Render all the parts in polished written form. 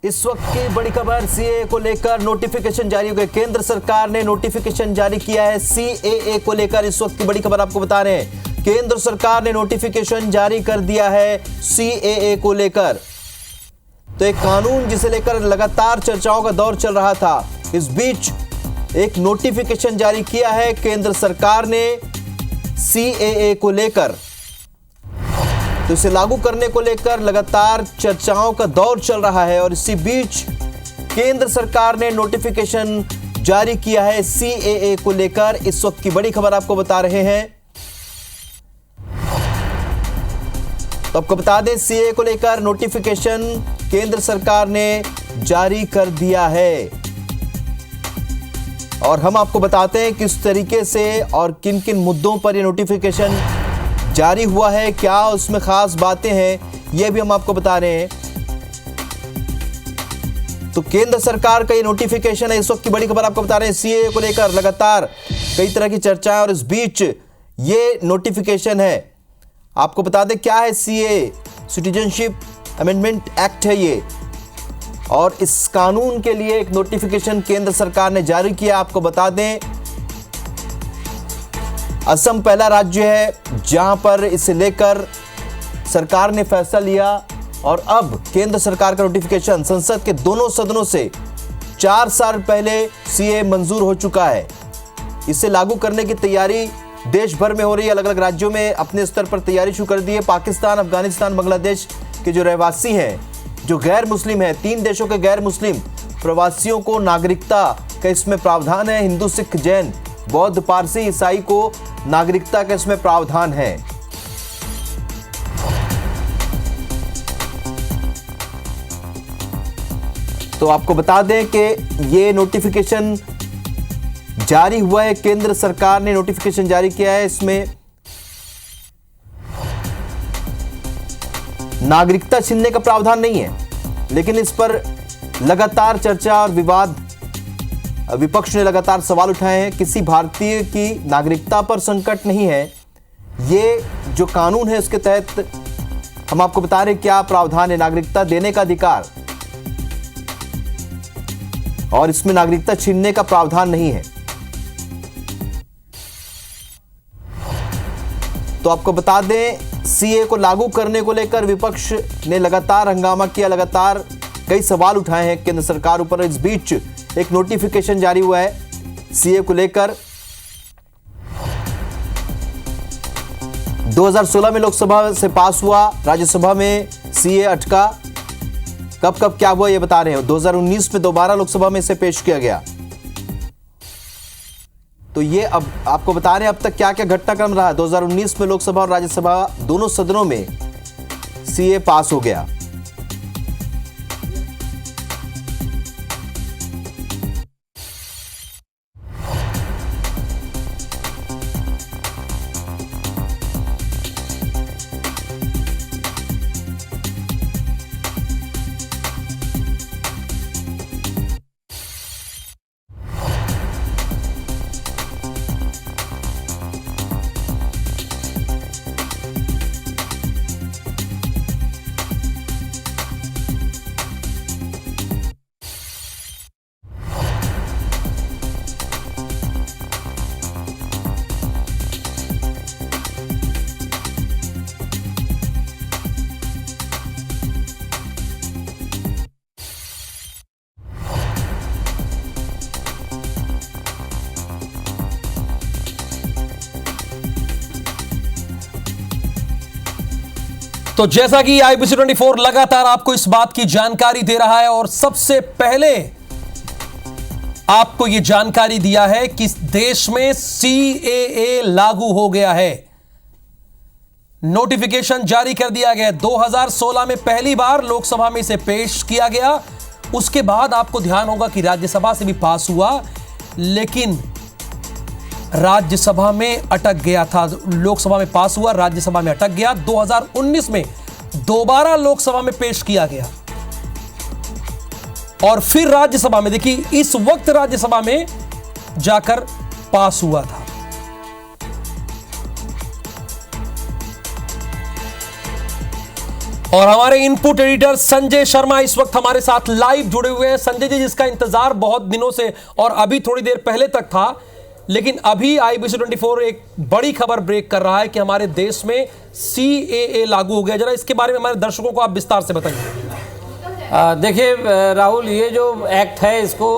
इस वक्त की बड़ी खबर, सीएए को लेकर नोटिफिकेशन जारी हो गए। केंद्र सरकार ने नोटिफिकेशन जारी किया है सीएए को लेकर। इस वक्त की बड़ी खबर आपको बता रहे हैं, केंद्र सरकार ने नोटिफिकेशन जारी कर दिया है सीएए को लेकर। तो एक कानून जिसे लेकर लगातार चर्चाओं का दौर चल रहा था, इस बीच एक नोटिफिकेशन जारी किया है केंद्र सरकार ने सीएए को लेकर। तो इसे लागू करने को लेकर लगातार चर्चाओं का दौर चल रहा है और इसी बीच केंद्र सरकार ने नोटिफिकेशन जारी किया है सीएए को लेकर। इस वक्त की बड़ी खबर आपको बता रहे हैं। तो आपको बता दें, सीएए को लेकर नोटिफिकेशन केंद्र सरकार ने जारी कर दिया है और हम आपको बताते हैं किस तरीके से और किन किन मुद्दों पर यह नोटिफिकेशन जारी हुआ है, क्या उसमें खास बातें हैं, यह भी हम आपको बता रहे हैं। तो केंद्र सरकार का ये नोटिफिकेशन है। इस वक्त की बड़ी खबर आपको बता रहे हैं, सीएए को लेकर लगातार कई तरह की चर्चाएं और इस बीच ये नोटिफिकेशन है। आपको बता दें क्या है सीएए, सिटीजनशिप अमेंडमेंट एक्ट है ये, और इस कानून के लिए एक नोटिफिकेशन केंद्र सरकार ने जारी किया। आपको बता दें, असम पहला राज्य है जहां पर इसे लेकर सरकार ने फैसला लिया और अब केंद्र सरकार का नोटिफिकेशन संसद के दोनों सदनों से 4 साल पहले सीएए मंजूर हो चुका है। इसे लागू करने की तैयारी देश भर में हो रही है। अलग अलग राज्यों में अपने स्तर पर तैयारी शुरू कर दी है। पाकिस्तान, अफगानिस्तान, बांग्लादेश के जो रहवासी हैं, जो गैर मुस्लिम हैं, 3 देशों के गैर मुस्लिम प्रवासियों को नागरिकता का इसमें प्रावधान है। हिंदू, सिख, जैन, बौद्ध, पारसी, ईसाई को नागरिकता का इसमें प्रावधान है। तो आपको बता दें कि ये नोटिफिकेशन जारी हुआ है, केंद्र सरकार ने नोटिफिकेशन जारी किया है। इसमें नागरिकता छीनने का प्रावधान नहीं है, लेकिन इस पर लगातार चर्चा और विवाद, विपक्ष ने लगातार सवाल उठाए हैं। किसी भारतीय की नागरिकता पर संकट नहीं है। ये जो कानून है उसके तहत हम आपको बता रहे हैं क्या प्रावधान है। नागरिकता देने का अधिकार और इसमें नागरिकता छीनने का प्रावधान नहीं है। तो आपको बता दें, सीए को लागू करने को लेकर विपक्ष ने लगातार हंगामा किया, लगातार कई सवाल उठाए हैं केंद्र सरकार ऊपर। इस बीच एक नोटिफिकेशन जारी हुआ है सीए को लेकर। 2016 में लोकसभा से पास हुआ, राज्यसभा में सीए अटका। कब कब क्या हुआ ये बता रहे हैं। 2019 में दोबारा लोकसभा में इसे पेश किया गया। तो ये अब आपको बता रहे हैं अब तक क्या क्या घटनाक्रम रहा। 2019 में लोकसभा और राज्यसभा दोनों सदनों में सीए पास हो गया। तो जैसा कि IBC 24 लगातार आपको इस बात की जानकारी दे रहा है और सबसे पहले आपको यह जानकारी दिया है कि देश में सीएए लागू हो गया है। नोटिफिकेशन जारी कर दिया गया। 2016 में पहली बार लोकसभा में इसे पेश किया गया। उसके बाद आपको ध्यान होगा कि राज्यसभा से भी पास हुआ, लेकिन राज्यसभा में अटक गया था। लोकसभा में पास हुआ, राज्यसभा में अटक गया। 2019 में दोबारा लोकसभा में पेश किया गया और फिर राज्यसभा में, देखिए इस वक्त राज्यसभा में जाकर पास हुआ था। और हमारे इनपुट एडिटर संजय शर्मा इस वक्त हमारे साथ लाइव जुड़े हुए हैं। संजय जी, जिसका इंतजार बहुत दिनों से और अभी थोड़ी देर पहले तक था, लेकिन अभी IBC 24 एक बड़ी खबर ब्रेक कर रहा है कि हमारे देश में CAA लागू हो गया। जरा इसके बारे में हमारे दर्शकों को आप विस्तार से बताइए। देखिए राहुल, ये जो एक्ट है इसको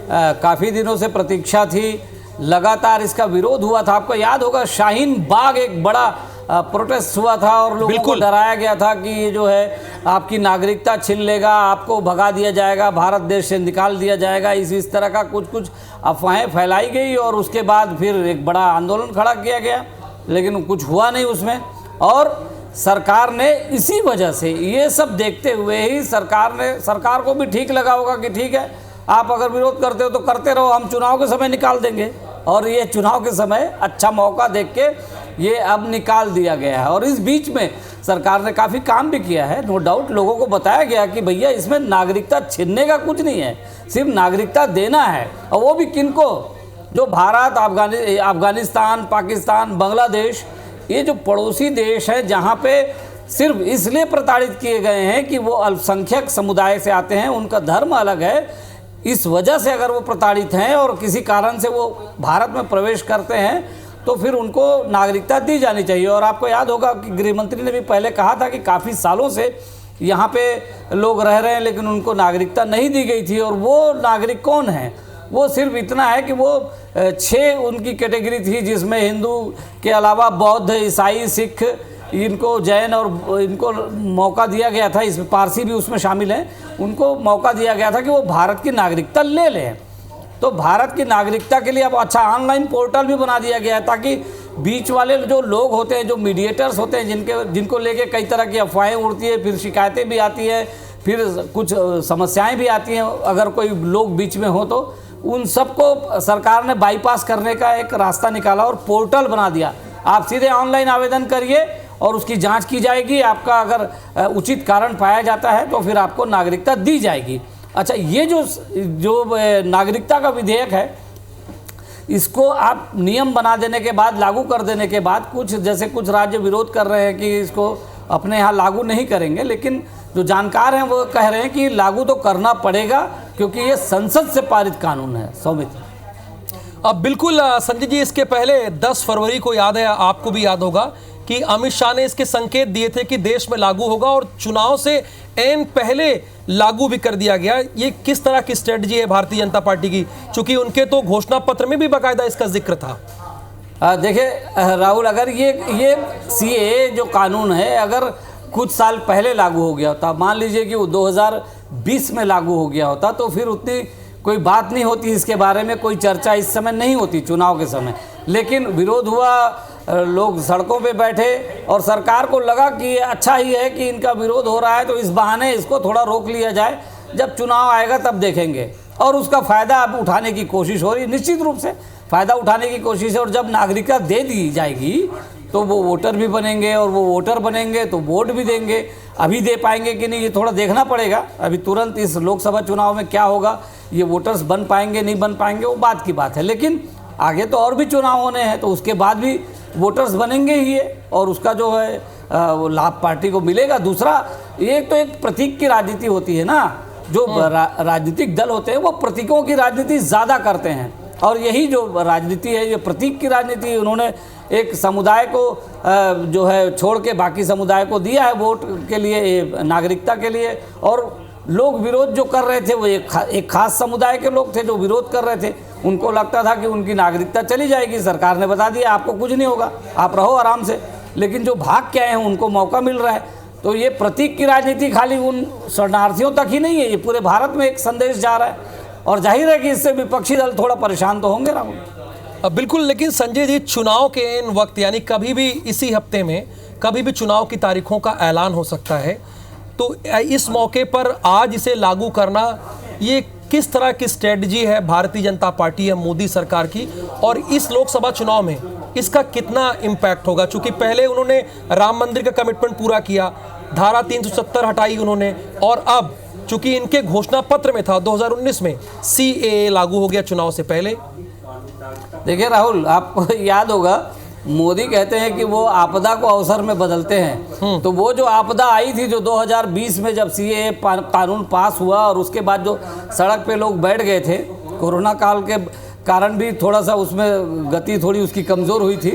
काफ़ी दिनों से प्रतीक्षा थी, लगातार इसका विरोध हुआ था। आपको याद होगा शाहीन बाग एक बड़ा प्रोटेस्ट हुआ था और लोगों को डराया गया था कि ये जो है आपकी नागरिकता छीन लेगा, आपको भगा दिया जाएगा, भारत देश से निकाल दिया जाएगा। इस तरह का कुछ अफवाहें फैलाई गई और उसके बाद फिर एक बड़ा आंदोलन खड़ा किया गया, लेकिन कुछ हुआ नहीं उसमें। और सरकार ने इसी वजह से, ये सब देखते हुए ही सरकार को भी ठीक लगा होगा कि ठीक है, आप अगर विरोध करते हो तो करते रहो, हम चुनाव के समय निकाल देंगे। और ये चुनाव के समय अच्छा मौका देख के ये अब निकाल दिया गया है। और इस बीच में सरकार ने काफ़ी काम भी किया है, नो डाउट। लोगों को बताया गया कि भैया इसमें नागरिकता छीनने का कुछ नहीं है, सिर्फ नागरिकता देना है। और वो भी किनको? जो भारत, अफगानिस्तान, पाकिस्तान, बांग्लादेश, ये जो पड़ोसी देश हैं जहाँ पे सिर्फ इसलिए प्रताड़ित किए गए हैं कि वो अल्पसंख्यक समुदाय से आते हैं, उनका धर्म अलग है, इस वजह से अगर वो प्रताड़ित हैं और किसी कारण से वो भारत में प्रवेश करते हैं तो फिर उनको नागरिकता दी जानी चाहिए। और आपको याद होगा कि गृह मंत्री ने भी पहले कहा था कि काफ़ी सालों से यहाँ पे लोग रह रहे हैं लेकिन उनको नागरिकता नहीं दी गई थी। और वो नागरिक कौन है? वो सिर्फ इतना है कि वो 6 उनकी कैटेगरी थी, जिसमें हिंदू के अलावा बौद्ध, ईसाई, सिख, इनको जैन और इनको मौका दिया गया था, इसमें पारसी भी उसमें शामिल हैं, उनको मौका दिया गया था कि वो भारत की नागरिकता ले लें। तो भारत की नागरिकता के लिए अब अच्छा ऑनलाइन पोर्टल भी बना दिया गया है, ताकि बीच वाले जो लोग होते हैं, जो मीडिएटर्स होते हैं, जिनको लेके कई तरह की अफवाहें उड़ती है, फिर शिकायतें भी आती है, फिर कुछ समस्याएं भी आती हैं अगर कोई लोग बीच में हो, तो उन सबको सरकार ने बाईपास करने का एक रास्ता निकाला और पोर्टल बना दिया। आप सीधे ऑनलाइन आवेदन करिए और उसकी जांच की जाएगी। आपका अगर उचित कारण पाया जाता है तो फिर आपको नागरिकता दी जाएगी। अच्छा, ये जो नागरिकता का विधेयक है, इसको आप नियम बना देने के बाद, लागू कर देने के बाद, कुछ राज्य विरोध कर रहे हैं कि इसको अपने यहाँ लागू नहीं करेंगे, लेकिन जो जानकार हैं वो कह रहे हैं कि लागू तो करना पड़ेगा क्योंकि ये संसद से पारित कानून है। सौमित्र, अब बिल्कुल संजय जी, इसके पहले 10 फरवरी को याद है, आपको भी याद होगा कि अमित शाह ने इसके संकेत दिए थे कि देश में लागू होगा और चुनाव से एन पहले लागू भी कर दिया गया। ये किस तरह की स्ट्रेटजी है भारतीय जनता पार्टी की, चूंकि उनके तो घोषणा पत्र में भी बाकायदा इसका जिक्र था। देखिए राहुल, अगर ये CAA जो कानून है अगर कुछ साल पहले लागू हो गया होता, मान लीजिए कि वो 2020 में लागू हो गया होता, तो फिर उतनी कोई बात नहीं होती, इसके बारे में कोई चर्चा इस समय नहीं होती चुनाव के समय। लेकिन विरोध हुआ, लोग सड़कों पे बैठे और सरकार को लगा कि अच्छा ही है कि इनका विरोध हो रहा है, तो इस बहाने इसको थोड़ा रोक लिया जाए, जब चुनाव आएगा तब देखेंगे। और उसका फ़ायदा अब उठाने की कोशिश हो रही है, निश्चित रूप से फ़ायदा उठाने की कोशिश है। और जब नागरिकता दे दी जाएगी तो वो वोटर भी बनेंगे, और वो वोटर बनेंगे तो वोट भी देंगे। अभी दे पाएंगे कि नहीं, ये थोड़ा देखना पड़ेगा। अभी तुरंत इस लोकसभा चुनाव में क्या होगा, ये वोटर्स बन पाएंगे नहीं बन पाएंगे, वो बात की बात है। लेकिन आगे तो और भी चुनाव होने हैं, तो उसके बाद भी वोटर्स बनेंगे ही है, और उसका जो है वो लाभ पार्टी को मिलेगा। दूसरा, ये तो एक प्रतीक की राजनीति होती है ना, जो राजनीतिक दल होते हैं वो प्रतीकों की राजनीति ज़्यादा करते हैं, और यही जो राजनीति है ये प्रतीक की राजनीति। उन्होंने एक समुदाय को जो है छोड़ के बाकी समुदाय को दिया है वोट के लिए, नागरिकता के लिए। और लोग विरोध जो कर रहे थे वो एक खास समुदाय के लोग थे जो विरोध कर रहे थे, उनको लगता था कि उनकी नागरिकता चली जाएगी। सरकार ने बता दिया आपको कुछ नहीं होगा, आप रहो आराम से। लेकिन जो भाग के आए हैं उनको मौका मिल रहा है। तो ये प्रतीक की राजनीति खाली उन शरणार्थियों तक ही नहीं है, ये पूरे भारत में एक संदेश जा रहा है, और जाहिर है कि इससे विपक्षी दल थोड़ा परेशान तो होंगे राहुल। बिल्कुल, लेकिन संजय जी, चुनाव के इन वक्त, यानी कभी भी इसी हफ्ते में कभी भी चुनाव की तारीखों का ऐलान हो सकता है, तो इस मौके पर आज इसे लागू करना, ये किस तरह की स्ट्रेटजी है भारतीय जनता पार्टी या मोदी सरकार की, और इस लोकसभा चुनाव में इसका कितना इम्पैक्ट होगा? चूंकि पहले उन्होंने राम मंदिर का कमिटमेंट पूरा किया, धारा 370 हटाई उन्होंने, और अब चूंकि इनके घोषणा पत्र में था 2019 में CAA लागू हो गया चुनाव से पहले। देखिए राहुल, आपको याद होगा मोदी कहते हैं कि वो आपदा को अवसर में बदलते हैं। तो वो जो आपदा आई थी, जो 2020 में जब सीएए कानून पास हुआ और उसके बाद जो सड़क पे लोग बैठ गए थे, कोरोना काल के कारण भी थोड़ा सा उसमें गति थोड़ी उसकी कमज़ोर हुई थी,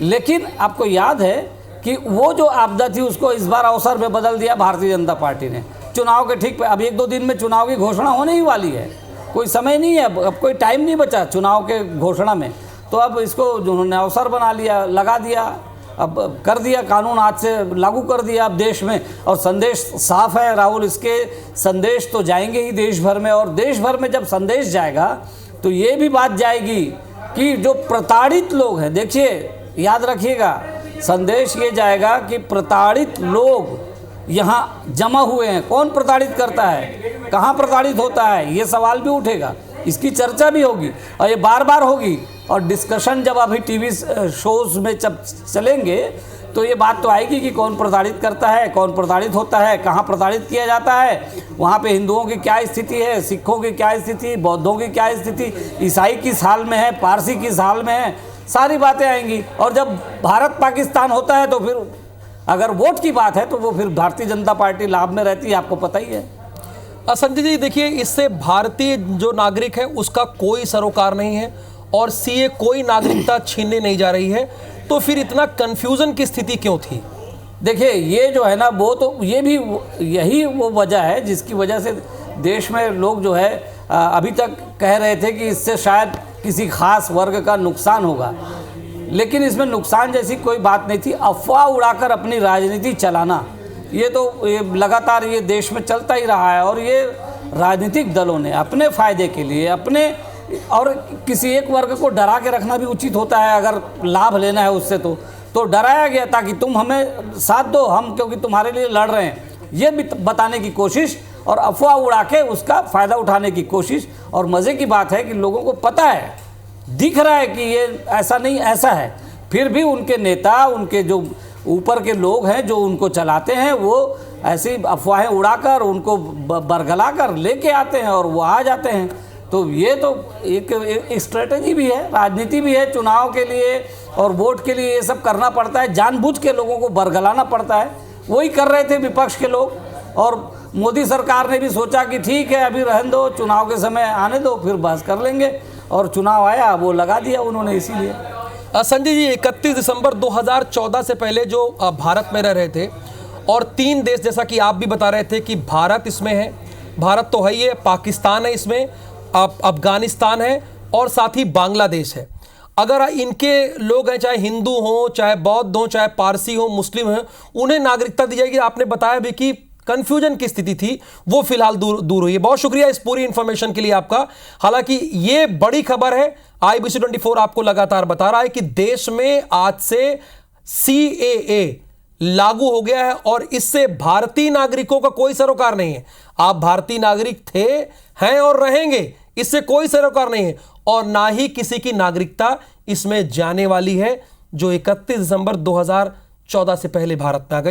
लेकिन आपको याद है कि वो जो आपदा थी उसको इस बार अवसर में बदल दिया भारतीय जनता पार्टी ने। चुनाव के ठीक अब 1-2 दिन में चुनाव की घोषणा होने ही वाली है, कोई समय नहीं है, अब कोई टाइम नहीं बचा चुनाव के घोषणा में। तो अब इसको उन्होंने अवसर बना लिया, लगा दिया, अब कर दिया, कानून आज से लागू कर दिया अब देश में। और संदेश साफ है राहुल, इसके संदेश तो जाएंगे ही देश भर में, और देश भर में जब संदेश जाएगा तो ये भी बात जाएगी कि जो प्रताड़ित लोग हैं, देखिए याद रखिएगा, संदेश ये जाएगा कि प्रताड़ित लोग यहाँ जमा हुए हैं। कौन प्रताड़ित करता है, कहाँ प्रताड़ित होता है, ये सवाल भी उठेगा, इसकी चर्चा भी होगी और ये बार बार होगी। और डिस्कशन जब अभी टीवी शोज़ में जब चलेंगे तो ये बात तो आएगी कि कौन प्रताड़ित करता है, कौन प्रताड़ित होता है, कहाँ प्रताड़ित किया जाता है, वहाँ पे हिंदुओं की क्या स्थिति है, सिखों की क्या स्थिति, बौद्धों की क्या स्थिति, ईसाई किस हाल में है, पारसी किस हाल में है, सारी बातें आएंगी। और जब भारत पाकिस्तान होता है तो फिर अगर वोट की बात है तो वो फिर भारतीय जनता पार्टी लाभ में रहती है, आपको पता ही है। संजय जी देखिए, इससे भारतीय जो नागरिक है उसका कोई सरोकार नहीं है और सीए कोई नागरिकता छीनने नहीं जा रही है, तो फिर इतना कंफ्यूजन की स्थिति क्यों थी? देखिए ये जो है ना, वो तो ये भी यही वो वजह है जिसकी वजह से देश में लोग जो है अभी तक कह रहे थे कि इससे शायद किसी खास वर्ग का नुकसान होगा, लेकिन इसमें नुकसान जैसी कोई बात नहीं थी। अफवाह उड़ाकर अपनी राजनीति चलाना, ये तो ये लगातार ये देश में चलता ही रहा है। और ये राजनीतिक दलों ने अपने फ़ायदे के लिए, अपने और किसी एक वर्ग को डरा के रखना भी उचित होता है, अगर लाभ लेना है उससे तो डराया गया ताकि तुम हमें साथ दो, हम क्योंकि तुम्हारे लिए लड़ रहे हैं, ये भी बताने की कोशिश और अफवाह उड़ा के उसका फ़ायदा उठाने की कोशिश। और मज़े की बात है कि लोगों को पता है, दिख रहा है कि ये ऐसा नहीं ऐसा है, फिर भी उनके नेता, उनके जो ऊपर के लोग हैं जो उनको चलाते हैं, वो ऐसी अफवाहें उड़ाकर उनको बरगला कर लेके आते हैं और वो आ जाते हैं। तो ये तो एक स्ट्रेटजी भी है, राजनीति भी है, चुनाव के लिए और वोट के लिए ये सब करना पड़ता है, जानबूझ के लोगों को बरगलाना पड़ता है। वही कर रहे थे विपक्ष के लोग, और मोदी सरकार ने भी सोचा कि ठीक है अभी रहने दो, चुनाव के समय आने दो, फिर बहस कर लेंगे, और चुनाव आया वो लगा दिया उन्होंने इसीलिए। संजय जी 31 दिसंबर 2014 से पहले जो भारत में रह रहे थे, और 3 देश जैसा कि आप भी बता रहे थे कि भारत इसमें है, भारत तो है ही है, पाकिस्तान है इसमें, अफगानिस्तान है और साथ ही बांग्लादेश है। अगर इनके लोग हैं, चाहे हिंदू हों, चाहे बौद्ध हों, चाहे पारसी हों, मुस्लिम हैं, उन्हें नागरिकता दी जाएगी। आपने बताया भी कि कंफ्यूजन की स्थिति थी, वो फिलहाल दूर हुई है। बहुत शुक्रिया इस पूरी इंफॉर्मेशन के लिए आपका। हालांकि ये बड़ी खबर है, IBC 24 आपको लगातार बता रहा है कि देश में आज से CAA लागू हो गया है और इससे भारतीय नागरिकों का कोई सरोकार नहीं है। आप भारतीय नागरिक थे, हैं और रहेंगे, इससे कोई सरोकार नहीं है, और ना ही किसी की नागरिकता इसमें जाने वाली है जो 31 दिसंबर 2014 से पहले भारत में आ गए थे।